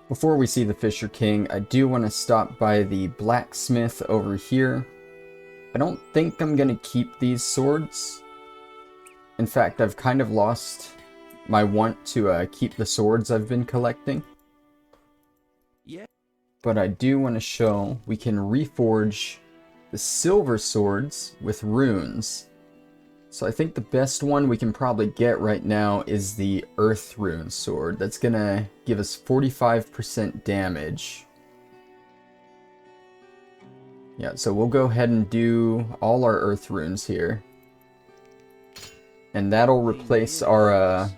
Before we see the Fisher King, I do want to stop by the blacksmith over here. I don't think I'm going to keep these swords. In fact, I've kind of lost my want to keep the swords I've been collecting. Yeah. But I do want to show we can reforge the silver swords with runes. So I think the best one we can probably get right now is the Earth Rune sword. That's going to give us 45% damage. Yeah, so we'll go ahead and do all our Earth Runes here. And that'll replace our, I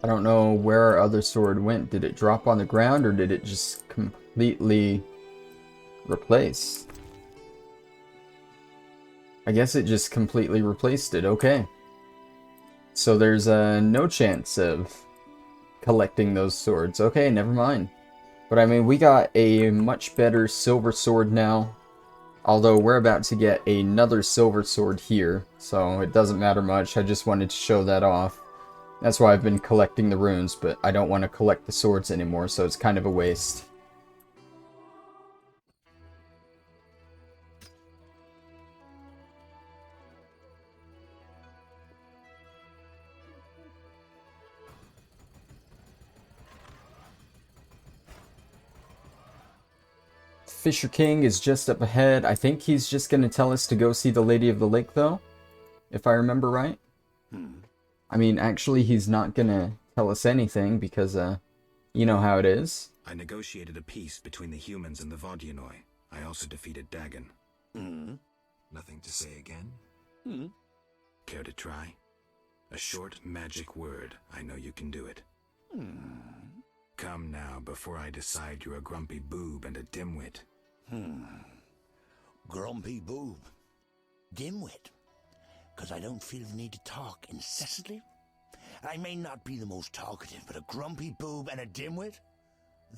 don't know where our other sword went. Did it drop on the ground or did it just completely replace? I guess it just completely replaced it. Okay. So there's no chance of collecting those swords. Okay, never mind. But I mean, we got a much better silver sword now. Although we're about to get another silver sword here. So it doesn't matter much. I just wanted to show that off. That's why I've been collecting the runes. But I don't want to collect the swords anymore. So it's kind of a waste. Fisher King is just up ahead. I think he's just going to tell us to go see the Lady of the Lake, though. If I remember right. I mean, actually, he's not going to tell us anything because, you know how it is. I negotiated a peace between the humans and the Vodyanoi. I also defeated Dagon. Nothing to say again? Care to try? A short magic word. I know you can do it. Come now, before I decide you're a grumpy boob and a dimwit. Grumpy boob. Dimwit. Because I don't feel the need to talk incessantly. I may not be the most talkative, but a grumpy boob and a dimwit?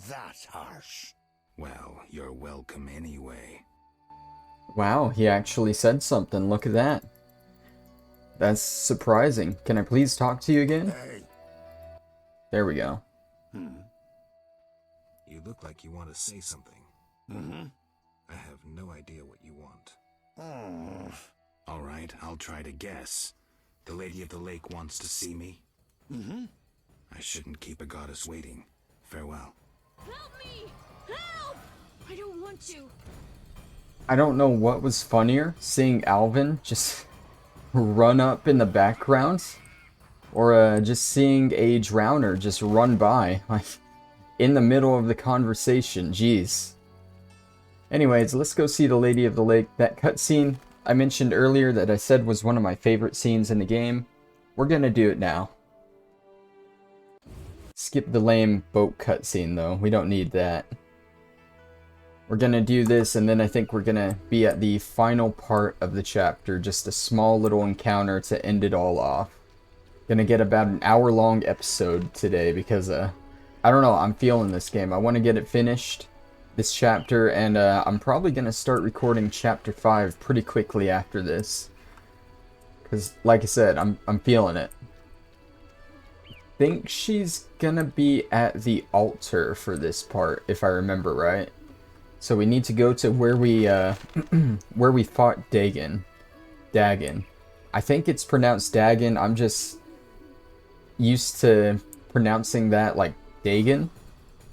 That's harsh. Well, you're welcome anyway. Wow, he actually said something. Look at that. That's surprising. Can I please talk to you again? Hey. There we go. You look like you want to say something. I have no idea what you want. All right, I'll try to guess. The Lady of the Lake wants to see me? I shouldn't keep a goddess waiting. Farewell. Help me! Help! I don't want to. I don't know what was funnier, seeing Alvin just run up in the background, or just seeing a drowner just run by, like, in the middle of the conversation. Jeez. Anyways, let's go see the Lady of the Lake. That cutscene I mentioned earlier that I said was one of my favorite scenes in the game. We're gonna do it now. Skip the lame boat cutscene though. We don't need that. We're gonna do this and then I think we're gonna be at the final part of the chapter. Just a small little encounter to end it all off. Gonna get about an hour-long episode today because, I don't know, I'm feeling this game. I want to get it finished, this chapter, and I'm probably gonna start recording chapter 5 pretty quickly after this. Because, like I said, I'm feeling it. I think she's gonna be at the altar for this part, if I remember right. So we need to go to where we, where we fought Dagon. Dagon. I think it's pronounced Dagon. I'm just used to pronouncing that like Dagon.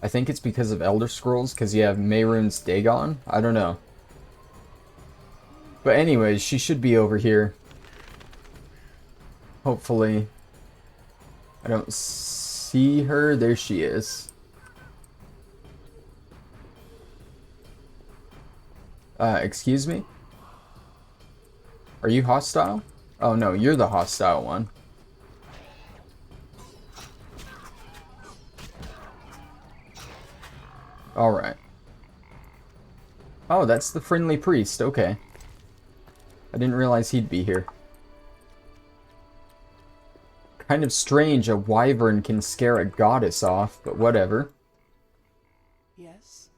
I think it's because of Elder Scrolls, because you have Mehrunes Dagon. I don't know. But anyways, she should be over here. Hopefully. I don't see her. There she is. Excuse me? Are you hostile? Oh no, you're the hostile one. Alright. Oh, that's the friendly priest. Okay. I didn't realize he'd be here. Kind of strange a wyvern can scare a goddess off, but whatever. Yes?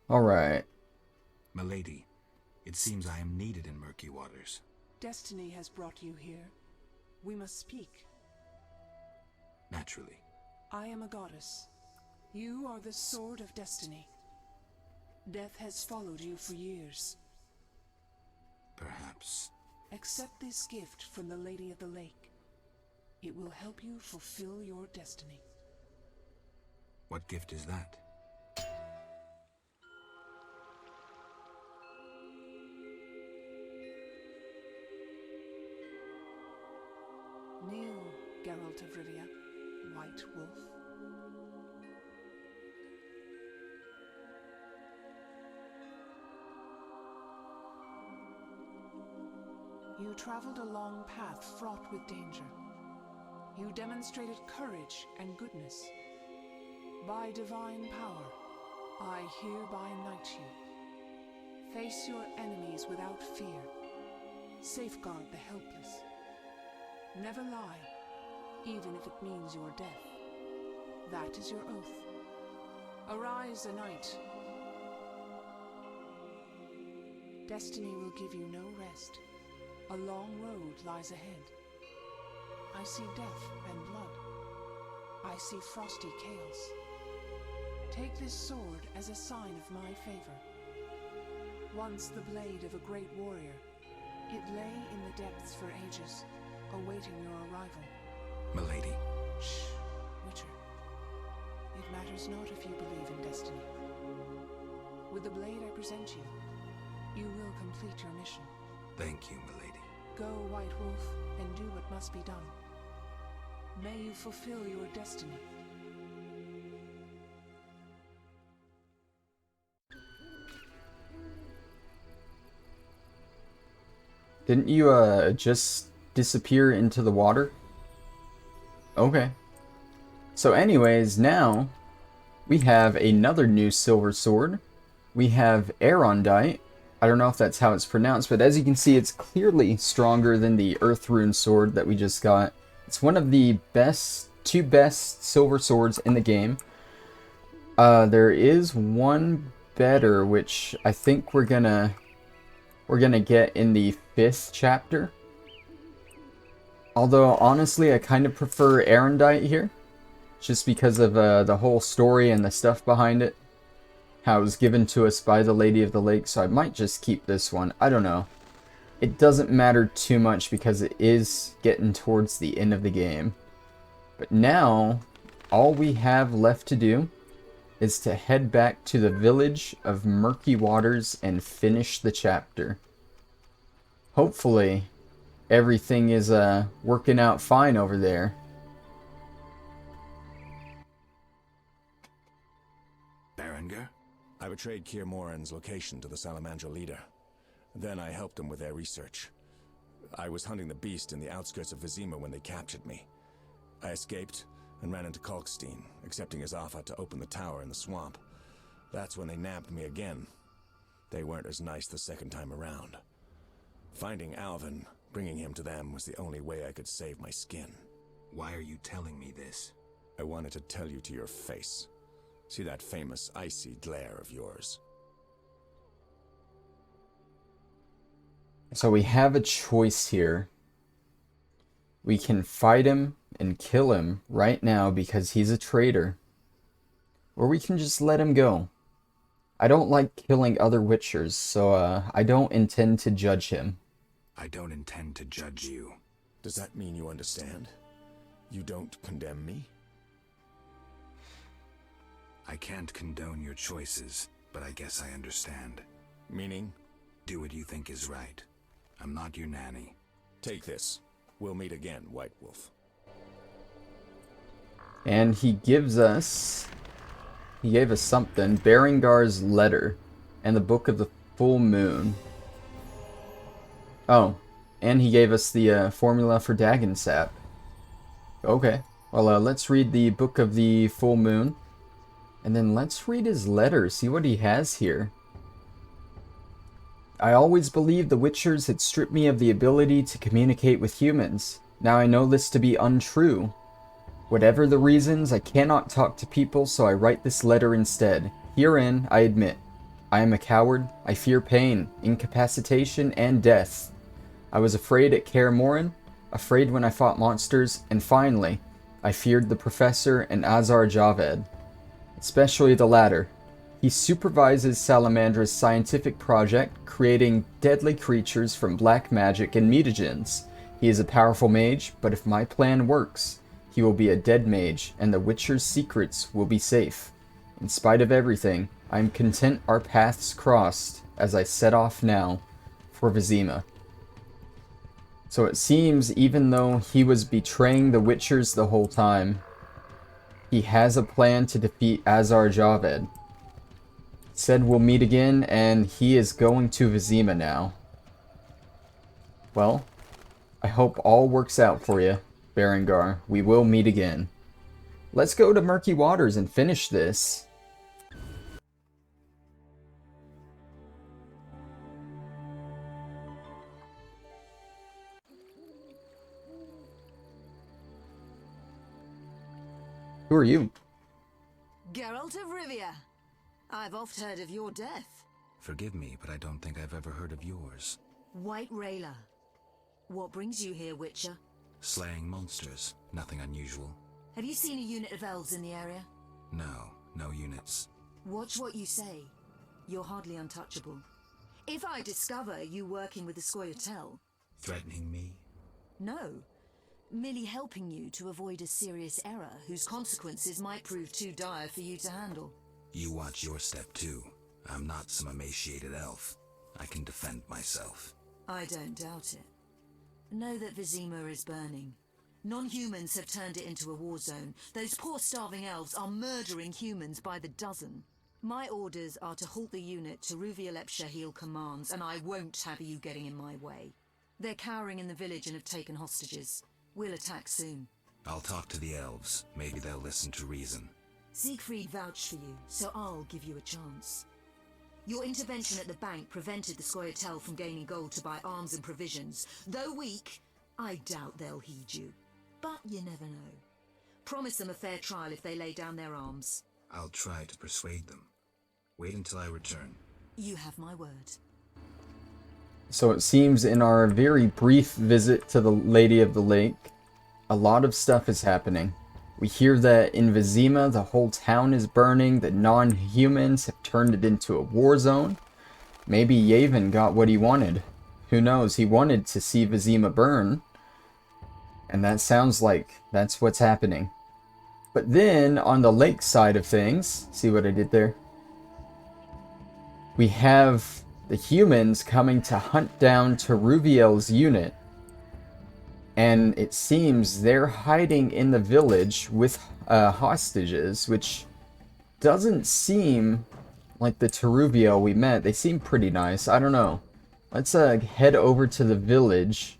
Alright. Milady, it seems I am needed in Murky Waters. Destiny has brought you here. We must speak. Naturally. I am a goddess. You are the sword of destiny. Death has followed you for years. Perhaps. Accept this gift from the Lady of the Lake. It will help you fulfill your destiny. What gift is that? Kneel, Geralt of Rivia, White Wolf. You traveled a long path fraught with danger. You demonstrated courage and goodness. By divine power, I hereby knight you. Face your enemies without fear. Safeguard the helpless. Never lie, even if it means your death. That is your oath. Arise a knight. Destiny will give you no rest. A long road lies ahead. I see death and blood. I see frosty chaos. Take this sword as a sign of my favor. Once the blade of a great warrior, it lay in the depths for ages, awaiting your arrival. Milady. Shh, Witcher. It matters not if you believe in destiny. With the blade I present you, you will complete your mission. Thank you, milady. Go, White Wolf, and do what must be done. May you fulfill your destiny. Didn't you, just disappear into the water? Okay. So anyways, now we have another new silver sword. We have Aerondight. I don't know if that's how it's pronounced, but as you can see, it's clearly stronger than the Earth Rune sword that we just got. It's one of the two best silver swords in the game. There is one better, which I think we're gonna get in the 5th chapter. Although, honestly, I kind of prefer Aerondight here. Just because of the whole story and the stuff behind it. How it was given to us by the Lady of the Lake, so I might just keep this one. I don't know. It doesn't matter too much because it is getting towards the end of the game. But now, all we have left to do is to head back to the village of Murky Waters and finish the chapter. Hopefully, everything is working out fine over there. Berenger? I betrayed Kier Moran's location to the Salamandra leader. Then I helped them with their research. I was hunting the beast in the outskirts of Vizima when they captured me. I escaped and ran into Kalkstein, accepting his offer to open the tower in the swamp. That's when they nabbed me again. They weren't as nice the second time around. Finding Alvin, bringing him to them, was the only way I could save my skin. Why are you telling me this? I wanted to tell you to your face. See that famous icy glare of yours? So we have a choice here. We can fight him and kill him right now because he's a traitor. Or we can just let him go. I don't like killing other Witchers, so I don't intend to judge him. I don't intend to judge you. Does that mean you understand? You don't condemn me? I can't condone your choices, but I guess I understand. Meaning? Do what you think is right. I'm not your nanny. Take this. We'll meet again, White Wolf. And he gave us something. Berengar's letter and the Book of the Full Moon. Oh, and he gave us the formula for Dagon sap. Okay, well, let's read the Book of the Full Moon. And then let's read his letter, see what he has here. I always believed the Witchers had stripped me of the ability to communicate with humans. Now I know this to be untrue. Whatever the reasons, I cannot talk to people, so I write this letter instead. Herein, I admit, I am a coward, I fear pain, incapacitation, and death. I was afraid at Kaer Morhen, afraid when I fought monsters, and finally, I feared the Professor and Azar Javed, especially the latter. He supervises Salamandra's scientific project, creating deadly creatures from black magic and mutagens. He is a powerful mage, but if my plan works, he will be a dead mage, and the Witcher's secrets will be safe. In spite of everything, I am content our paths crossed as I set off now for Vizima. So it seems, even though he was betraying the Witchers the whole time, he has a plan to defeat Azar Javed. Said we'll meet again, and he is going to Vizima now. Well, I hope all works out for you, Berengar. We will meet again. Let's go to Murky Waters and finish this. Who are you? Geralt of Rivia. I've oft heard of your death. Forgive me, but I don't think I've ever heard of yours. White Rayla. What brings you here, Witcher? Slaying monsters. Nothing unusual. Have you seen a unit of elves in the area? No units. Watch what you say. You're hardly untouchable. If I discover you working with the Scoia'tael... Threatening me? No. Merely helping you to avoid a serious error whose consequences might prove too dire for you to handle. You watch your step too. I'm not some emaciated elf. I can defend myself. I don't doubt it. Know that Vizima is burning. Non-humans have turned it into a war zone. Those poor starving elves are murdering humans by the dozen. My orders are to halt the unit Teruvialep Shahil commands, and I won't have you getting in my way. They're cowering in the village and have taken hostages. We'll attack soon. I'll talk to the elves. Maybe they'll listen to reason. Siegfried vouched for you, so I'll give you a chance. Your intervention at the bank prevented the Scoia'tael from gaining gold to buy arms and provisions. Though weak, I doubt they'll heed you. But you never know. Promise them a fair trial if they lay down their arms. I'll try to persuade them. Wait until I return. You have my word. So it seems in our very brief visit to the Lady of the Lake, a lot of stuff is happening. We hear that in Vizima, the whole town is burning, that non-humans have turned it into a war zone. Maybe Yavin got what he wanted. Who knows? He wanted to see Vizima burn. And that sounds like that's what's happening. But then, on the lake side of things, see what I did there? We have the humans coming to hunt down Teruviel's unit. And it seems they're hiding in the village with hostages, which doesn't seem like the Teruviel we met. They seem pretty nice. I don't know. Let's head over to the village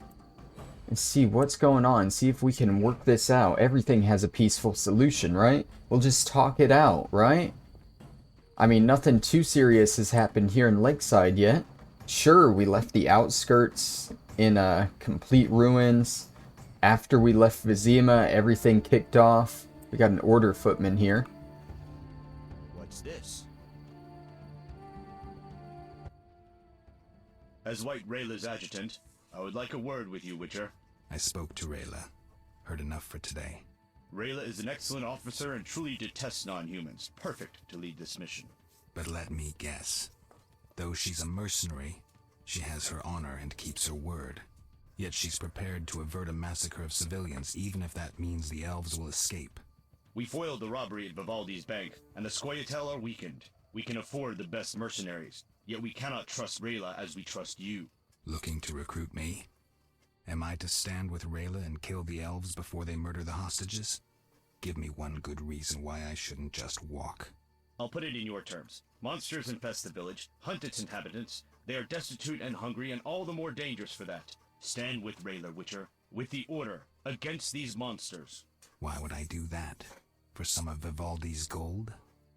and see what's going on. See if we can work this out. Everything has a peaceful solution, right? We'll just talk it out, right? I mean, nothing too serious has happened here in Lakeside yet. Sure, we left the outskirts in complete ruins. After we left Vizima, everything kicked off. We got an order footman here. What's this? As White Rayla's adjutant, I would like a word with you, Witcher. I spoke to Rayla. Heard enough for today. Rayla is an excellent officer and truly detests non-humans. Perfect to lead this mission. But let me guess. Though she's a mercenary, she has her honor and keeps her word. Yet she's prepared to avert a massacre of civilians, even if that means the elves will escape. We foiled the robbery at Vivaldi's bank, and the Scoia'tael are weakened. We can afford the best mercenaries, yet we cannot trust Rayla as we trust you. Looking to recruit me? Am I to stand with Rayla and kill the elves before they murder the hostages? Give me one good reason why I shouldn't just walk. I'll put it in your terms. Monsters infest the village, hunt its inhabitants. They are destitute and hungry, and all the more dangerous for that. Stand with Rayla, Witcher, with the Order, against these monsters. Why would I do that? For some of Vivaldi's gold?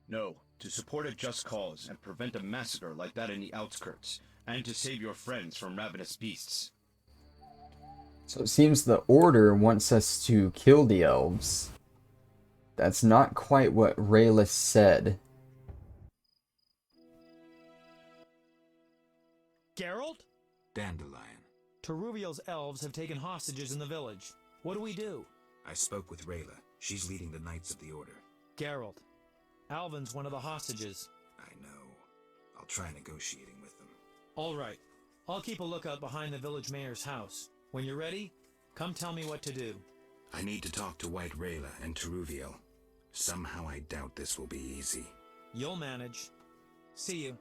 No, to support a just cause and prevent a massacre like that in the outskirts, and to save your friends from ravenous beasts. So it seems the Order wants us to kill the elves. That's not quite what Rayla said. Geralt? Dandelion. Teruviel's elves have taken hostages in the village. What do we do? I spoke with Rayla. She's leading the Knights of the Order. Geralt, Alvin's one of the hostages. I know. I'll try negotiating with them. All right. I'll keep a lookout behind the village mayor's house. When you're ready, come tell me what to do. I need to talk to White Rayla and Teruviel. Somehow I doubt this will be easy. You'll manage. See you.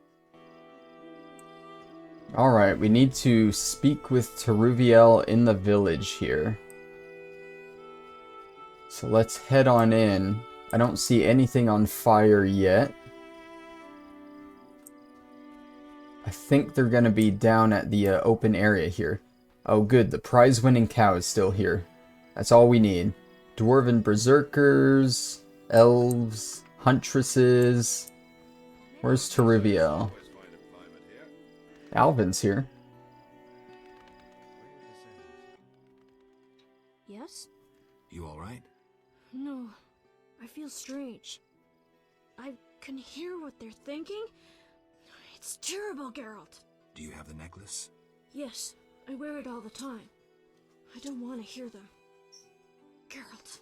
Alright, we need to speak with Teruviel in the village here. So let's head on in. I don't see anything on fire yet. I think they're going to be down at the open area here. Oh good, the prize-winning cow is still here. That's all we need. Dwarven berserkers, elves, huntresses. Where's Teruviel? Alvin's here. Yes? You alright? No, I feel strange. I can hear what they're thinking. It's terrible, Geralt. Do you have the necklace? Yes, I wear it all the time. I don't want to hear them. Geralt,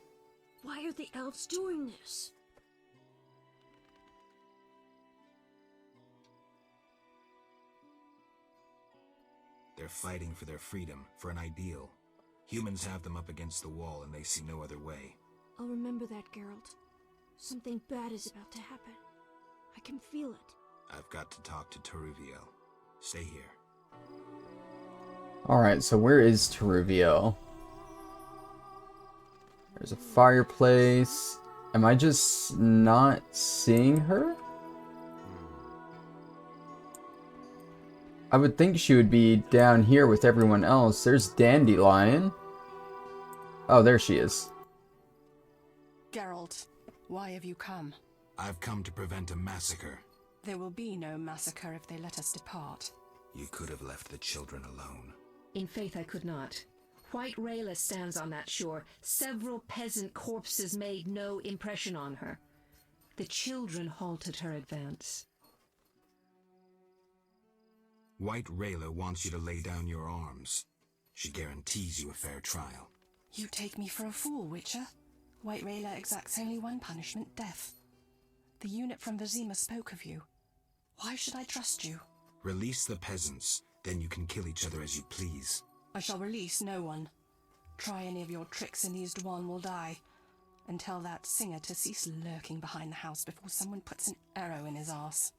why are the elves doing this? They're fighting for their freedom, for an ideal. Humans have them up against the wall and they see no other way. I'll remember that, Geralt. Something bad is about to happen. I can feel it. I've got to talk to Teruviel. Stay here. Alright, so where is Teruviel? There's a fireplace. Am I just not seeing her? I would think she would be down here with everyone else. There's Dandelion. Oh, there she is. Geralt, why have you come? I've come to prevent a massacre. There will be no massacre if they let us depart. You could have left the children alone. In faith I could not. White Rayla stands on that shore. Several peasant corpses made no impression on her. The children halted her advance. White Rayla wants you to lay down your arms. She guarantees you a fair trial. You take me for a fool, Witcher. White Rayla exacts only one punishment, death. The unit from Vizima spoke of you. Why should I trust you? Release the peasants, then you can kill each other as you please. I shall release no one. Try any of your tricks and these Dwan will die. And tell that singer to cease lurking behind the house before someone puts an arrow in his arse.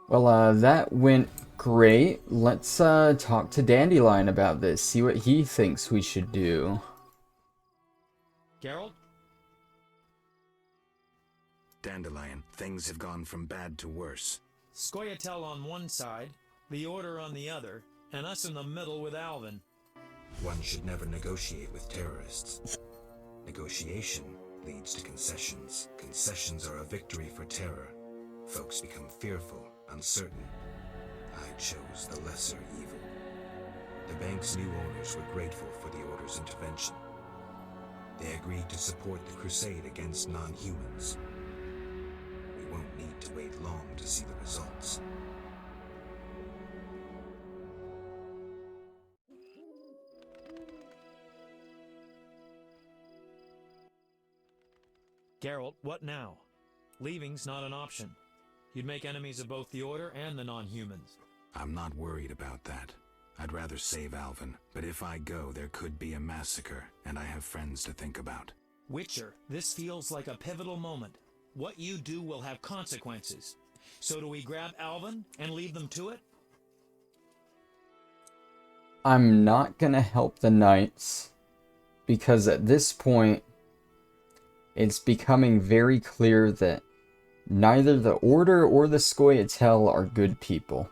Well, that went great. Let's talk to Dandelion about this, see what he thinks we should do. Geralt? Dandelion, things have gone from bad to worse. Scoia'tael on one side, the Order on the other, and us in the middle with Alvin. One should never negotiate with terrorists. Negotiation leads to concessions. Concessions are a victory for terror. Folks become fearful, uncertain. I chose the lesser evil. The bank's new owners were grateful for the Order's intervention. They agreed to support the crusade against non-humans. We won't need to wait long to see the results. Geralt, what now? Leaving's not an option. You'd make enemies of both the Order and the non-humans. I'm not worried about that. I'd rather save Alvin, but if I go, there could be a massacre, and I have friends to think about. Witcher, this feels like a pivotal moment. What you do will have consequences. So do we grab Alvin and leave them to it? I'm not gonna help the knights, because at this point, it's becoming very clear that neither the Order or the Scoia'tael are good people.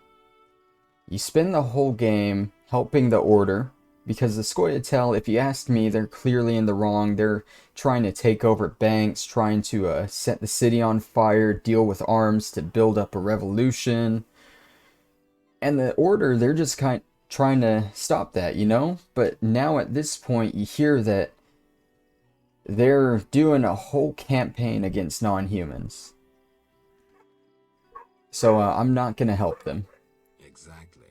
You spend the whole game helping the Order, because the Scoia'tael, if you ask me, they're clearly in the wrong. They're trying to take over banks, trying to set the city on fire, deal with arms to build up a revolution. And the Order, they're just trying to stop that, you know? But now at this point, you hear that they're doing a whole campaign against non-humans. So I'm not going to help them. Exactly.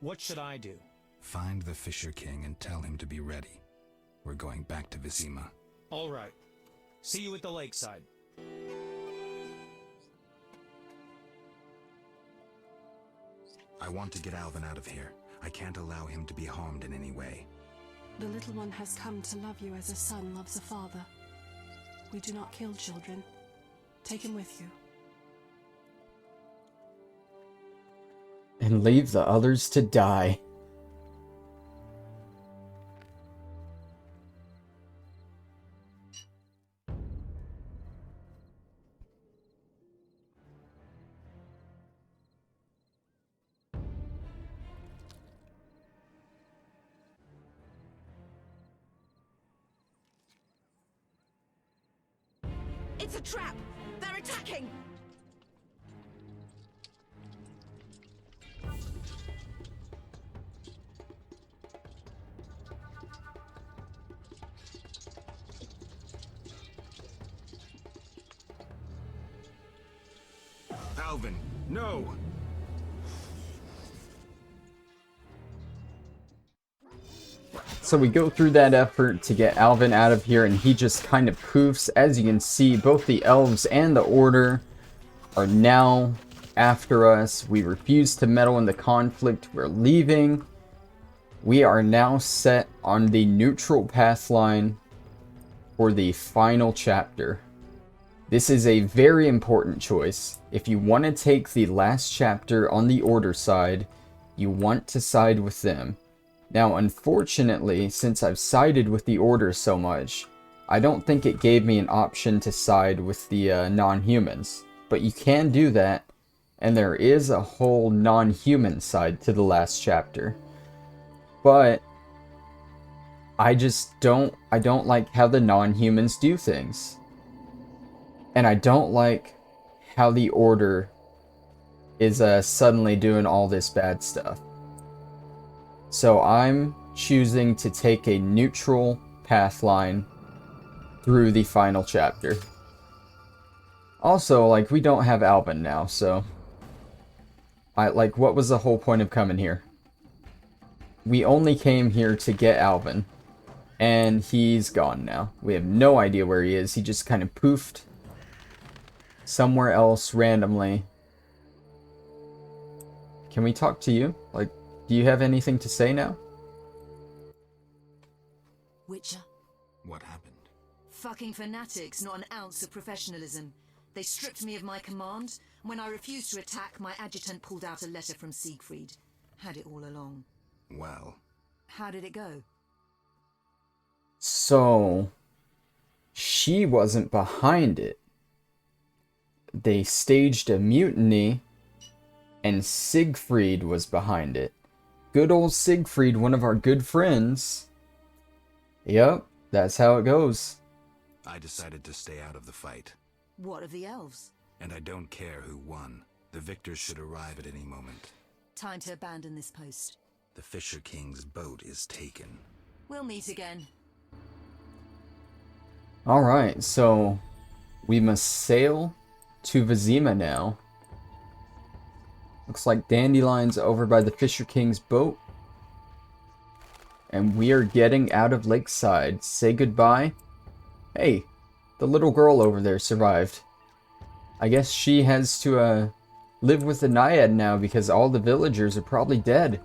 What should I do? Find the Fisher King and tell him to be ready. We're going back to Vizima. All right. See you at the lakeside. I want to get Alvin out of here. I can't allow him to be harmed in any way. The little one has come to love you as a son loves a father. We do not kill children. Take him with you. And leave the others to die. It's a trap! They're attacking! Alvin, no! So we go through that effort to get Alvin out of here, and he just kind of poofs. As you can see, both the elves and the order are now after us. We refuse to meddle in the conflict. We're leaving. We are now set on the neutral path line for the final chapter. This is a very important choice. If you want to take the last chapter on the order side, you want to side with them. Now, unfortunately, since I've sided with the Order so much, I don't think it gave me an option to side with the non-humans. But you can do that, and there is a whole non-human side to the last chapter. But I don't like how the non-humans do things. And I don't like how the Order is suddenly doing all this bad stuff. So I'm choosing to take a neutral path line through the final chapter. Also, like, we don't have Alvin now, so what was the whole point of coming here? We only came here to get Alvin, and he's gone now. We have no idea where he is. He just kind of poofed somewhere else randomly. Can we talk to you? Like, do you have anything to say now? Witcher. What happened? Fucking fanatics, not an ounce of professionalism. They stripped me of my command. When I refused to attack, my adjutant pulled out a letter from Siegfried. Had it all along. Well. How did it go? So, she wasn't behind it. They staged a mutiny, and Siegfried was behind it. Good old Siegfried, one of our good friends. Yep, that's how it goes. I decided to stay out of the fight. What of the elves? And I don't care who won. The victors should arrive at any moment. Time to abandon this post. The Fisher King's boat is taken. We'll meet again. Alright, so we must sail to Vizima now. Looks like Dandelion's over by the Fisher King's boat. And we are getting out of Lakeside. Say goodbye. Hey, the little girl over there survived. I guess she has to live with the Naiad now because all the villagers are probably dead.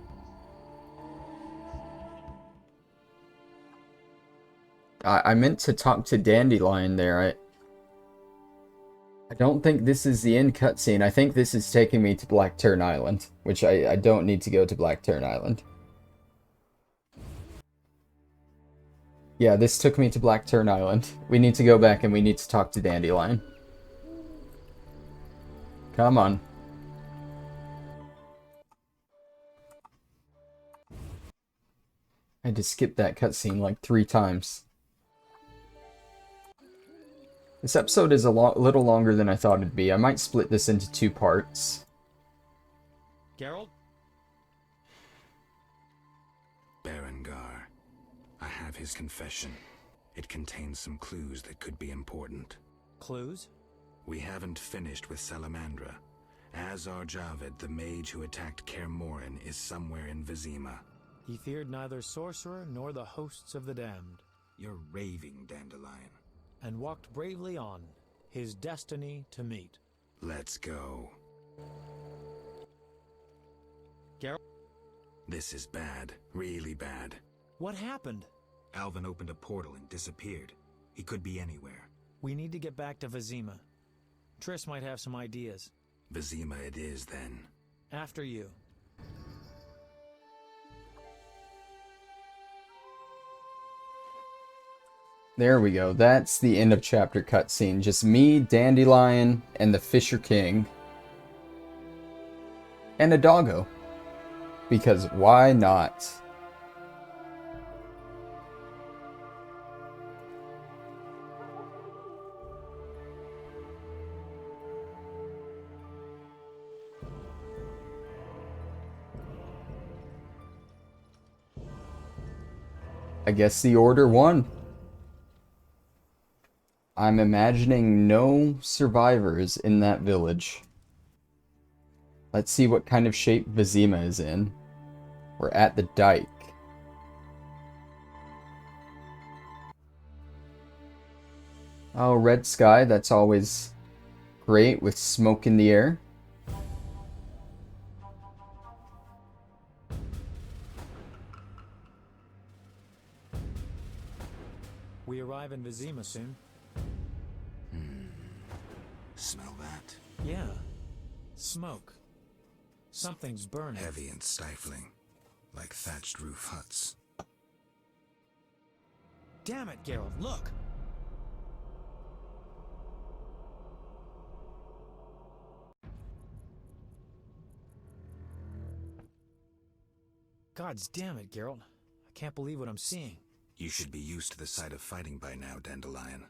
I meant to talk to Dandelion there. I don't think this is the end cutscene. I think this is taking me to Blackturn Island, which I don't need to go to Blackturn Island. Yeah, this took me to Blackturn Island. We need to go back and we need to talk to Dandelion. Come on. I had to skip that cutscene like 3 times. This episode is a little longer than I thought it'd be. I might split this into 2 parts. Geralt? Berengar. I have his confession. It contains some clues that could be important. Clues? We haven't finished with Salamandra. Azar Javed, the mage who attacked Kaer Morhen, is somewhere in Vizima. He feared neither sorcerer nor the hosts of the damned. You're raving, Dandelion. And walked bravely on, his destiny to meet. Let's go. Geralt? This is bad. Really bad. What happened? Alvin opened a portal and disappeared. He could be anywhere. We need to get back to Vizima. Triss might have some ideas. Vizima it is, then. After you. There we go. That's the end of chapter cutscene. Just me, Dandelion, and the Fisher King. And a doggo. Because why not? I guess the order won. I'm imagining no survivors in that village. Let's see what kind of shape Vizima is in. We're at the dike. Oh, red sky, that's always great with smoke in the air. We arrive in Vizima soon. Smell that? Yeah. Smoke. Something's burning. Heavy and stifling. Like thatched roof huts. Damn it, Geralt, look! Gods damn it, Geralt. I can't believe what I'm seeing. You should be used to the sight of fighting by now, Dandelion.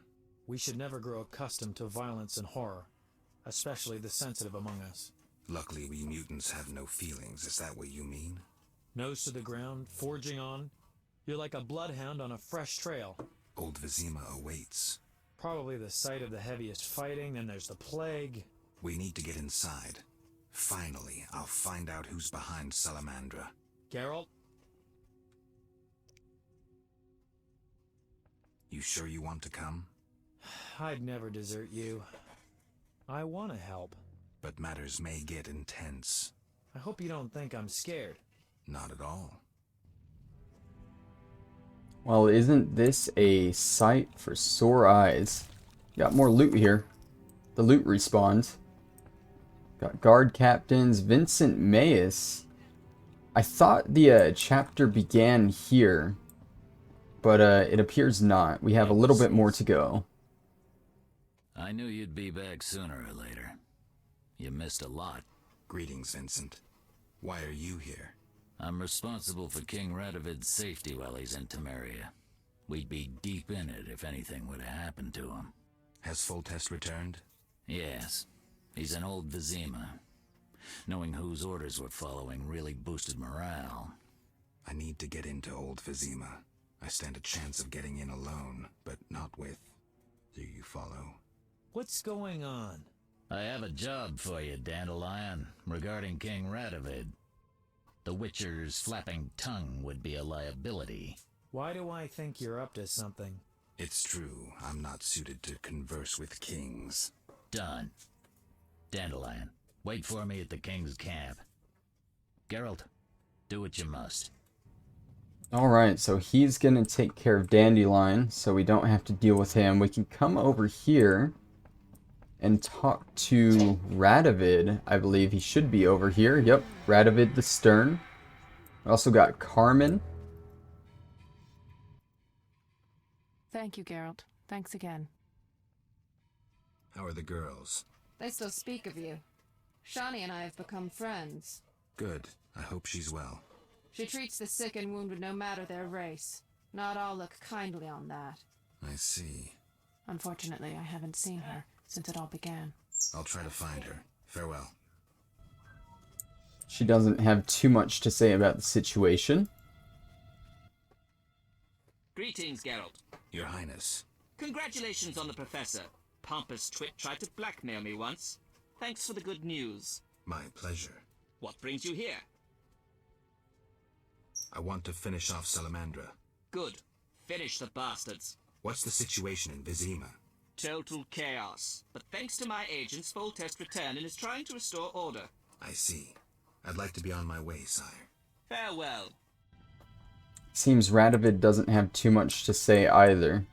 We should never grow accustomed to violence and horror, especially the sensitive among us. Luckily, we mutants have no feelings. Is that what you mean? Nose to the ground, forging on. You're like a bloodhound on a fresh trail. Old Vizima awaits. Probably the site of the heaviest fighting, then there's the plague. We need to get inside. Finally, I'll find out who's behind Salamandra. Geralt? You sure you want to come? I'd never desert you. I want to help. But matters may get intense. I hope you don't think I'm scared. Not at all. Well, isn't this a sight for sore eyes? Got more loot here. The loot respawns. Got guard captains, Vincent Mayes. I thought the chapter began here, but it appears not. We have a little bit more to go. I knew you'd be back sooner or later. You missed a lot. Greetings, Vincent. Why are you here? I'm responsible for King Radovid's safety while he's in Temeria. We'd be deep in it if anything would have happened to him. Has Foltest returned? Yes. He's in old Vizima. Knowing whose orders we're following really boosted morale. I need to get into old Vizima. I stand a chance of getting in alone, but not with... Do you follow? What's going on? I have a job for you, Dandelion, regarding King Radovid. The Witcher's flapping tongue would be a liability. Why do I think you're up to something? It's true. I'm not suited to converse with kings. Done. Dandelion, wait for me at the King's camp. Geralt, do what you must. Alright, so he's gonna take care of Dandelion, so we don't have to deal with him. We can come over here and talk to Radovid. I believe he should be over here. Yep, Radovid the Stern. We also got Carmen. Thank you, Geralt. Thanks again. How are the girls? They still speak of you. Shani and I have become friends. Good. I hope she's well. She treats the sick and wounded no matter their race. Not all look kindly on that. I see. Unfortunately, I haven't seen her since it all began. I'll try to find her. Farewell. She doesn't have too much to say about the situation. Greetings, Geralt. Your Highness. Congratulations on the Professor. Pompous twit tried to blackmail me once. Thanks for the good news. My pleasure. What brings you here? I want to finish off Salamandra. Good. finish the bastards. What's the situation in Vizima? Total chaos. But thanks to my agents, Foltest returned and is trying to restore order. I see. I'd like to be on my way, sire. Farewell. Seems Radovid doesn't have too much to say either.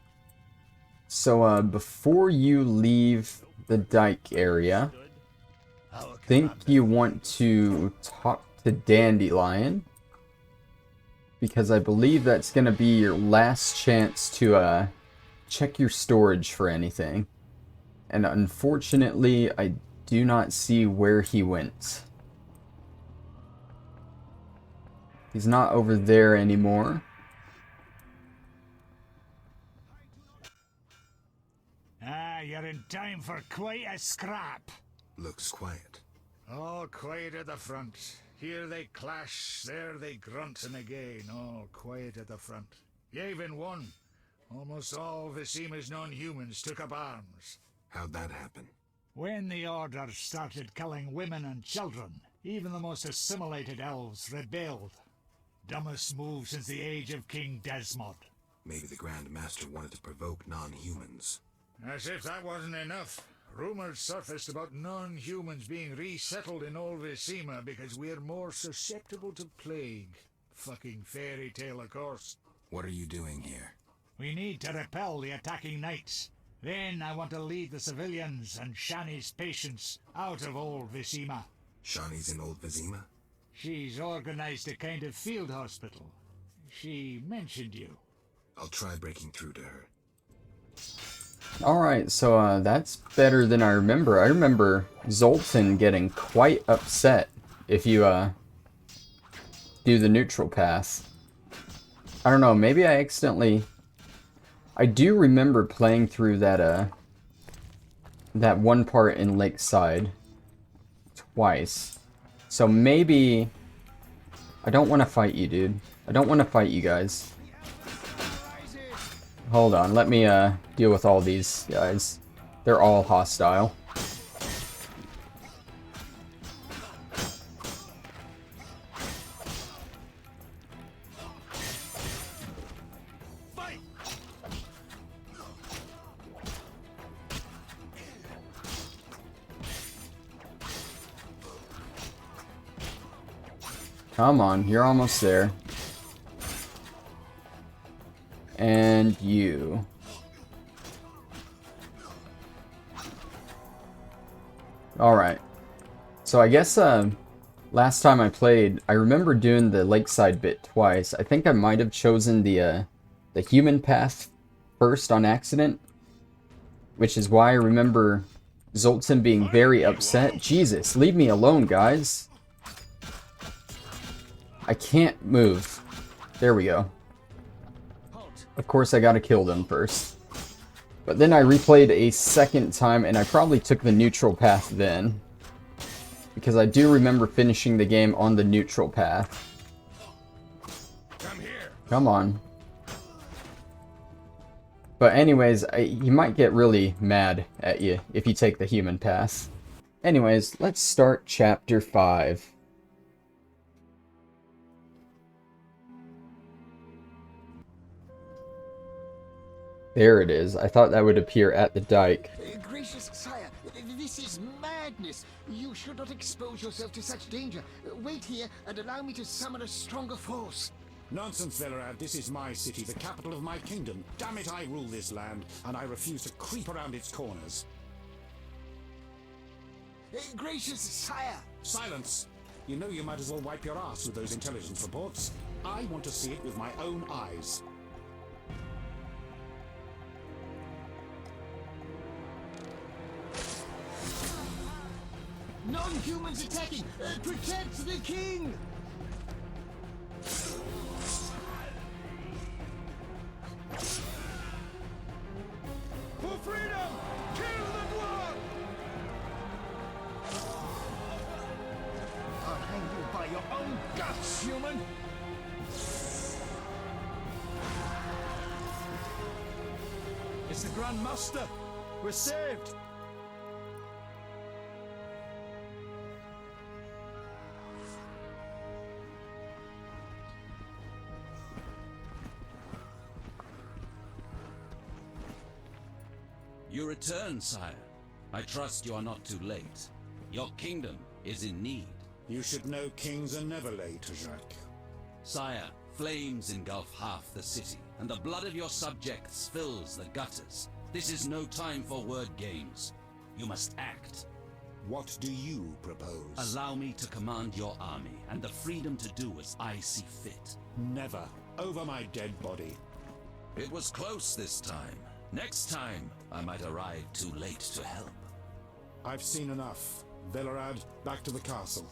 So, before you leave the dike area, I think you want to talk to Dandelion, because I believe that's going to be your last chance to check your storage for anything. And unfortunately, I do not see where he went. He's not over there anymore. Ah, you're in time for quite a scrap. Looks quiet. All quiet at the front. Here they clash, there they grunt, and again, all quiet at the front. Yavin won. Almost all Vizima's non-humans took up arms. How'd that happen? When the Order started killing women and children, even the most assimilated elves rebelled. Dumbest move since the age of King Desmond. Maybe the Grand Master wanted to provoke non-humans. As if that wasn't enough. Rumors surfaced about non-humans being resettled in old Vizima because we're more susceptible to plague. Fucking fairy tale, of course. What are you doing here? We need to repel the attacking knights. Then I want to lead the civilians and Shani's patients out of old Vizima. Shani's in old Vizima? She's organized a kind of field hospital. She mentioned you. I'll try breaking through to her. Alright, so that's better than I remember. I remember Zoltan getting quite upset if you do the neutral path. I don't know, maybe I accidentally... I do remember playing through that that one part in Lakeside twice. So maybe... I don't want to fight you, dude. I don't want to fight you guys. Hold on, let me deal with all these guys. They're all hostile. Come on, you're almost there. And you. Alright. So I guess last time I played, I remember doing the Lakeside bit twice. I think I might have chosen the human path first on accident. Which is why I remember Zoltan being very upset. Jesus, leave me alone, guys. I can't move. There we go. Of course I gotta kill them first. But then I replayed a second time and I probably took the neutral path then. Because I do remember finishing the game on the neutral path. Come on. But anyways, he might get really mad at you if you take the human path. Anyways, let's start chapter 5. There it is. I thought that would appear at the dike. Gracious sire, this is madness. You should not expose yourself to such danger. Wait here and allow me to summon a stronger force. Nonsense, Velerad. This is my city, the capital of my kingdom. Damn it, I rule this land, and I refuse to creep around its corners. Gracious sire! Silence! You know you might as well wipe your ass with those intelligence reports. I want to see it with my own eyes. Non-humans attacking! Protect the king! For freedom! Kill the dwarf! I'll hang you by your own guts, human! It's the Grand Master! We're saved! You return, sire. I trust you are not too late. Your kingdom is in need. You should know kings are never late, Jacques. Sire, flames engulf half the city, and the blood of your subjects fills the gutters. This is no time for word games. You must act. What do you propose? Allow me to command your army, and the freedom to do as I see fit. Never. Over my dead body. It was close this time. Next time, I might arrive too late to help. I've seen enough. Velerad, back to the castle.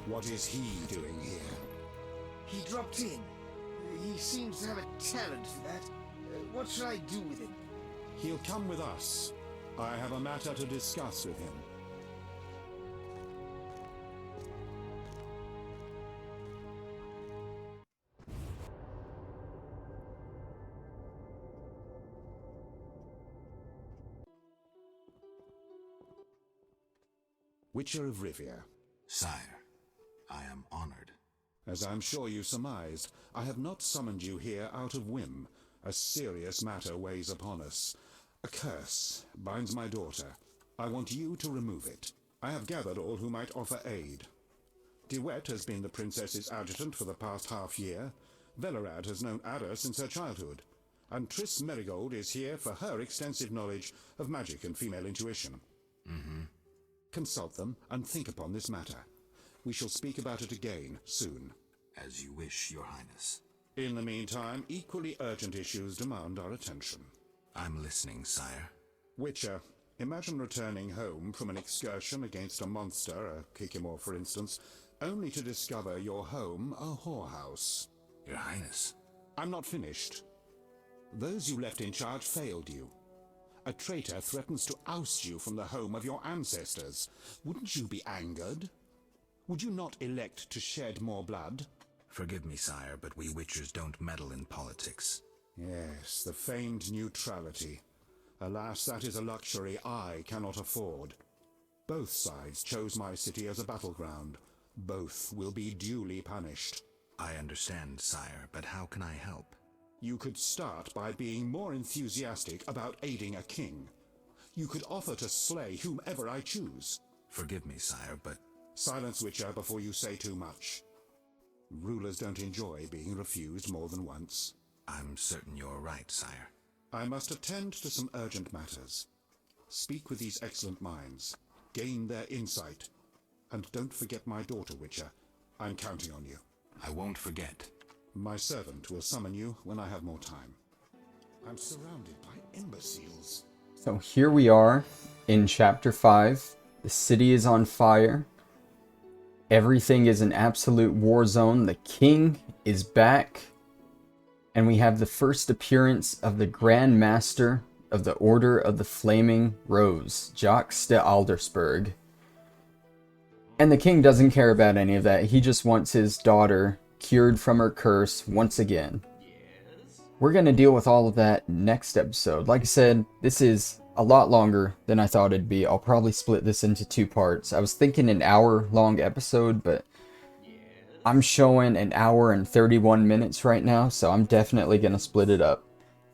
What is he doing here? He dropped in. He seems to have a talent for that. What should I do with him? He'll come with us. I have a matter to discuss with him. Witcher of Rivia. Sire, I am honored. As I'm sure you surmised, I have not summoned you here out of whim. A serious matter weighs upon us. A curse binds my daughter. I want you to remove it. I have gathered all who might offer aid. DeWet has been the princess's adjutant for the past half-year. Velerad has known Ada since her childhood. And Triss Merigold is here for her extensive knowledge of magic and female intuition. Consult them and think upon this matter. We shall speak about it again soon. As you wish, Your Highness. In the meantime, equally urgent issues demand our attention. I'm listening, sire. Witcher, imagine returning home from an excursion against a monster, a Kikimor for instance, only to discover your home a whorehouse. Your Highness. I'm not finished. Those you left in charge failed you. A traitor threatens to oust you from the home of your ancestors. Wouldn't you be angered? Would you not elect to shed more blood? Forgive me, sire, but we Witchers don't meddle in politics. Yes, the famed neutrality. Alas, that is a luxury I cannot afford. Both sides chose my city as a battleground. Both will be duly punished. I understand, sire, but how can I help? You could start by being more enthusiastic about aiding a king. You could offer to slay whomever I choose. Forgive me, sire, but... Silence, Witcher, before you say too much. Rulers don't enjoy being refused more than once. I'm certain you're right, sire. I must attend to some urgent matters. Speak with these excellent minds. Gain their insight. And don't forget my daughter, Witcher. I'm counting on you. I won't forget. My servant will summon you when I have more time. I'm surrounded by imbeciles. So here we are in Chapter 5. The city is on fire. Everything is an absolute war zone. The king is back. And we have the first appearance of the Grand Master of the Order of the Flaming Rose, Jacques de Aldersberg. And the king doesn't care about any of that. He just wants his daughter cured from her curse once again. We're going to deal with all of that next episode. Like I said, this is a lot longer than I thought it'd be. I'll probably split this into 2 parts. I was thinking an hour-long episode, but I'm showing an hour and 31 minutes right now, so I'm definitely going to split it up.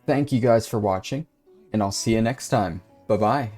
Thank you guys for watching, and I'll see you next time. Bye-bye.